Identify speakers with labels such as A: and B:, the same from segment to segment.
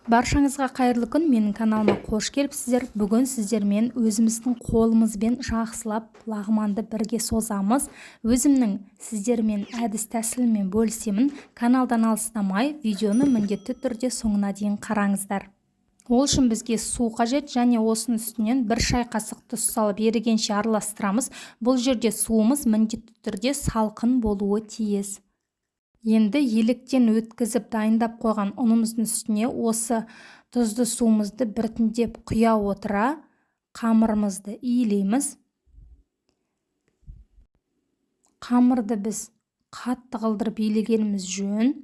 A: Баршаңызға қайырлы күн, менің каналыма қош келіпсіздер. Бүгін сіздермен өзіміздің қолымызбен жақсылап лағманды бірге созамыз. Өзімнің сіздермен әдіс тәсілімен бөлісемін. Каналдан алыстамай, видеоны міндетті түрде соңына дейін қараңыздар. Ол үшін бізге су қажет, және осының үстінен 1 шай қасық тұз салып ерігенше араластырамыз. Бұл жерде суымыз міндетті түрде салқын болуы тиіс. Енді електен өткізіп дайындап қойған ұнымыздың үстіне осы тұзды суымызды біртіндеп құя отыра қамырымызды иілейміз. Қамырды біз қатты қылдырып иілегеніміз жөн.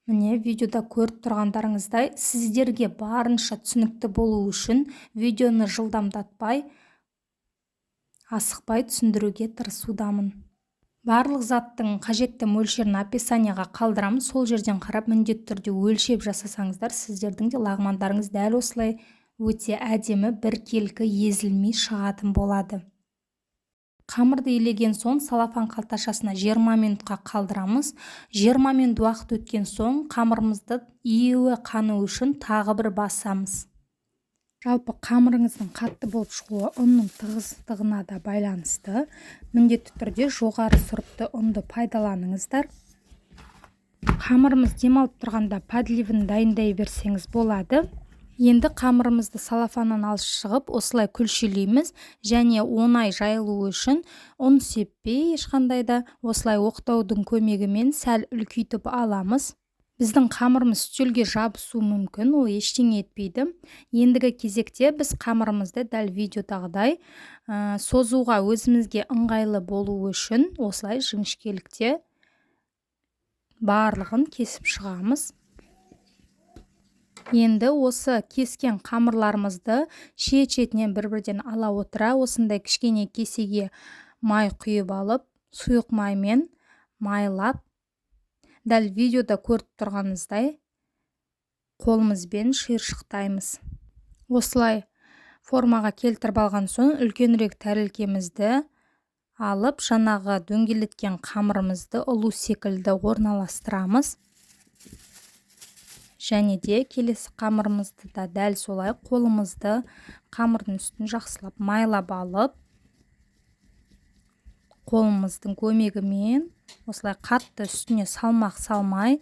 A: Міне видеода көріп тұрғандарыңыздай, сіздерге барынша түсінікті болу үшін видеоны жылдамдатпай, асықпай түсіндіруге тырысудамын. Барлық заттың қажетті мөлшерін описанияға қалдырамын. Сол жерден қарап міндетті түрде өлшеп жасасаңыздар, сіздердің де лағмандарыңыз дәл осылай өте әдемі, біркелкі езілмей шығатын болады. Қамырды илеген соң салафан қалташасына 20 минутқа қалдырамыз. 20 минут уақыт өткен соң қамырымызды июі қану үшін тағы бір басамыз. Жалпы қамырыңыздың қатты болып шығуы ұнның тығыздығына да байланысты. Міндетті түрде жоғары сұрыпты ұнды пайдаланыңыздар. Қамырымыз демалып тұрғанда подливін дайындай берсеңіз болады. Енді қамырымызды салафаннан алып шығып, осылай күлшелейміз, және оңай жайылуы үшін ұн сеппей, ешқандай да осылай оқтаудың көмегімен сәл үлкейтіп аламыз. Біздің қамырымыз үстелге жабысуы мүмкін, ол ештеңе етпейді. Ендігі кезекте біз қамырымызды дәл видеодағыдай созуға өзімізге ыңғайлы болуы үшін осылай жіңішкелікте барлығын кесіп шығамыз. Енді осы кескен қамырларымызды шет-шетінен бір-бірден ала отыра, осындай кішкене кесеге май құйып алып, сұйық маймен майлап, дәл видеода көріп тұрғаныңыздай қолымызбен шиыршықтаймыз. Осылай формаға келтіріп алған соң үлкенірек тәрелкемізді алып, жаңағы дөңгелеткен қамырымызды ұлу секілді орналастырамыз. Және де келесі қамырымызды да дәл солай қолымызды қамырдың үстін жақсылап майлап алып, қолымыздың көмегімен осылай қатты үстіне салмақ салмай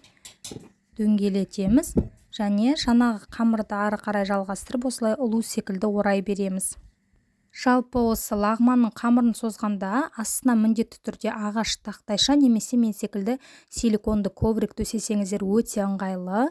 A: дөңгелетеміз, және жаңағы қамырды ары қарай жалғастырып осылай ұлу секілді орай береміз. Жалпы осы лағманның қамырын созғанда астына міндетті түрде ағаш тақтайша немесе мен секілді силиконды коврик төсесеңіздер өте ыңғайлы.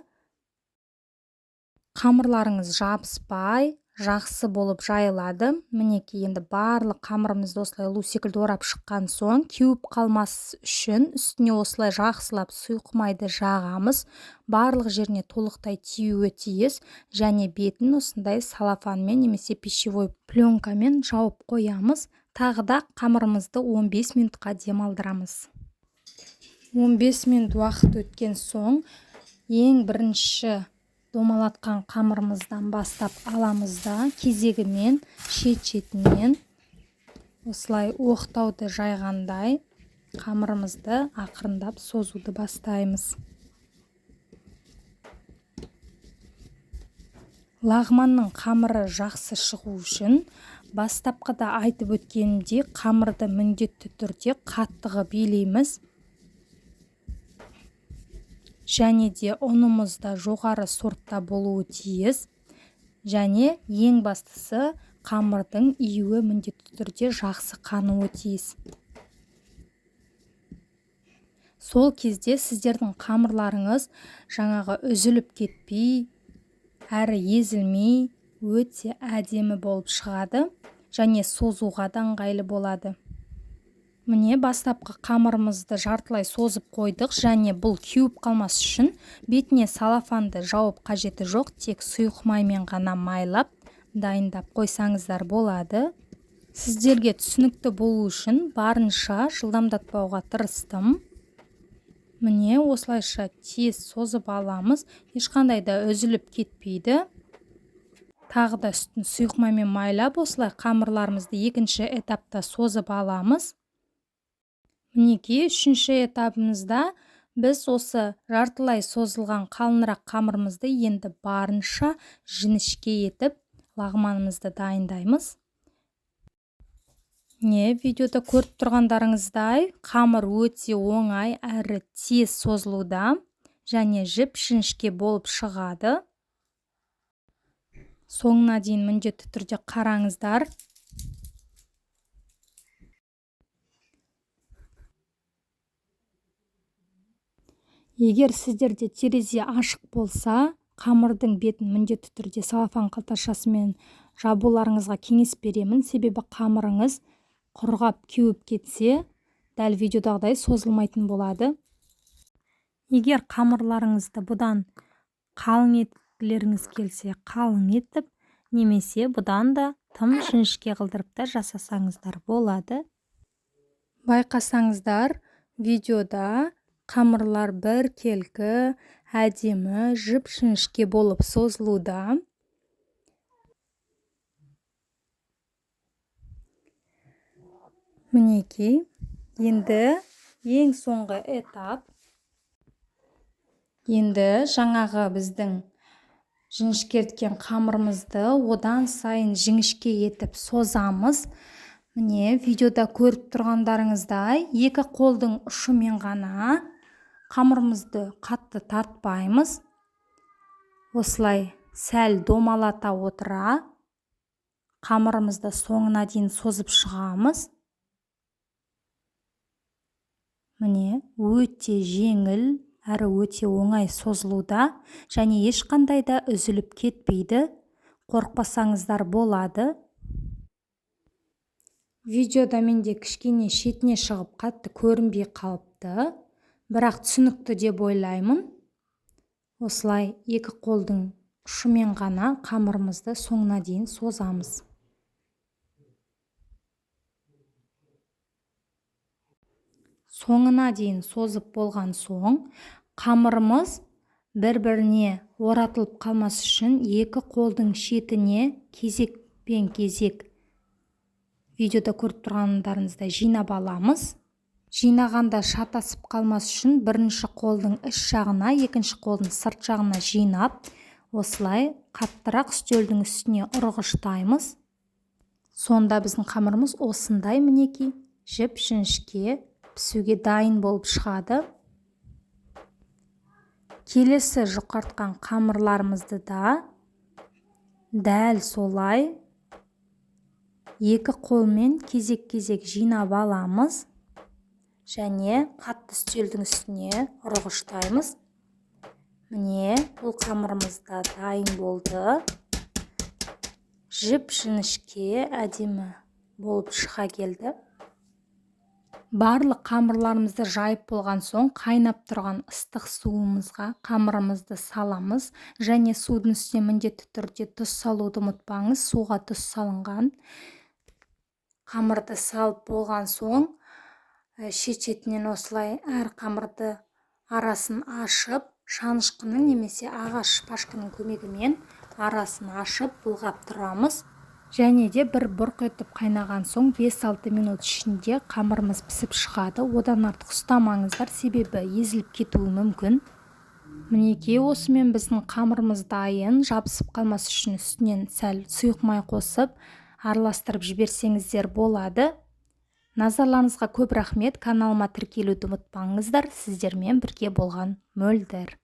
A: Қамырларыңыз жабыспай, жақсы болып жайылады. Мінекей, енді барлық қамырымызды осылай ұлу секілді орап шыққан соң, кеуіп қалмас үшін үстіне осылай жақсылап сұйық майды жағамыз. Барлық жеріне толықтай тиюі тиіс, және бетін осындай салафанмен немесе пищевой пленкамен жауып қоямыз. Тағы да қамырымызды 15 минутқа демалдырамыз. 15 минут уақыт өткен соң, ең бірінші домалатқан қамырымыздан бастап аламыз да, кезегімен шет-шетінен осылай оқтауды жайғандай қамырымызды ақырындап созуды бастаймыз. Лағманның қамыры жақсы шығу үшін бастапқыда айтып өткенімдей қамырды міндетті түрде қатты қылып илейміз. Және де ұнымыз да жоғары сортта болуы тиіс. Және ең бастысы қамырдың июі міндетті түрде жақсы қануы тиіс. Сол кезде сіздердің қамырларыңыз жаңағы үзіліп кетпей, әрі езілмей, өте әдемі болып шығады, және созуға да ыңғайлы болады. Міне, бастапқы қамырымызды жартылай созып қойдық, және бұл кеуіп қалмас үшін бетіне салафанды жауып қажеті жоқ, тек сұйық маймен ғана майлап дайындап қойсаңыздар болады. Сіздерге түсінікті болу үшін барынша жылдамдатпауға тырыстым. Міне, осылайша тез созып аламыз, ешқандай да үзіліп кетпейді. Тағы да үстін сұйық маймен майлап, осылай қамырларымызды екінші этапта созып аламыз. Мінекей, үшінші этабымызда Біз осы жартылай созылған қалынырақ қамырымызды енді барынша жіңішке етіп лағманымызды дайындаймыз. Видеода көріп тұрғандарыңыздай қамыр өте оңай әрі тез созылуда және жіп-жіңішке болып шығады. Соңына дейін міндетті түрде қараңыздар. Егер сіздерде терезе ашық болса, қамырдың бетін міндетті түрде целлофан қалташасымен жабуларыңызға кеңес беремін. Себебі қамырыңыз құрғап кеуіп кетсе, дәл видеодағыдай созылмайтын болады. Егер қамырларыңызды бұдан қалың еткілеріңіз келсе, қалың етіп, немесе бұдан да тым жіңішке қылдырып та жасасаңыздар болады. Байқасаңыздар, видеода қамырлар біркелкі, әдемі, жіп-жіңішке болып созылуда. Мінекей, енді ең соңғы этап. Енді жаңағы біздің жіңішкерткен қамырымызды одан сайын жіңішке етіп созамыз. Міне, видеода көріп тұрғандарыңыздай, екі қолдың ұшымен ғана қамырымызды қатты тартпаймыз. Осылай сәл домалата отыра қамырымызды соңына дейін созып шығамыз. Міне, өте жеңіл әрі өте оңай созылуда және ешқандай да үзіліп кетпейді. Қорықпасаңыздар болады. Видеода менде кішкене шетіне шығып қатты көрінбей қалыпты, бірақ түсінікті деп ойлаймын. Осылай екі қолдың ұшымен ғана қамырымызды соңына дейін созамыз. Соңына дейін созып болған соң, қамырымыз бір-біріне оратылып қалмас үшін екі қолдың шетіне кезекпен кезек видеода көріп тұрғандарыңыздай жинап аламыз. Жинағанда шатасып қалмас үшін бірінші қолдың іш жағына, екінші қолдың сырт жағына жинап, осылай қаттырақ үстелдің үстіне ұрғыштаймыз. Сонда біздің қамырымыз осындай мінекей жіп-жіңішке пісуге дайын болып шығады. Келесі жұқартқан қамырларымызды да дәл солай екі қолмен кезек-кезек жинап аламыз және қатты үстелдің үстіне ұрғыштаймыз. Міне, бұл қамырымыз да дайын болды. Жіп-жіңішке әдемі болып шыға келді. Барлық қамырларымызды жайып болған соң, қайнап тұрған ыстық суымызға қамырымызды саламыз және судың үстіне міндетті түрде тұз салуды ұмытпаңыз. Суға тұз салынған. Қамырды салып болған соң, шет-шетінен осылай әр қамырды арасын ашып, шанышқының немесе ағаш шпажканың көмегімен арасын ашып бұлғап тұрамыз. Және де бір бұрқ етіп қайнаған соң 5-6 минут ішінде қамырымыз пісіп шығады. Одан артық ұстамаңыздар, себебі езіліп кетуі мүмкін. Мінекей, осымен біздің қамырымыз дайын. Жабысып қалмас үшін үстінен сәл сұйық май қосып, араластырып жіберсеңіздер болады. Назарларыңызға көп рахмет. Каналыма тіркелуді ұмытпаңыздар. Сіздермен бірге болған Мөлдір.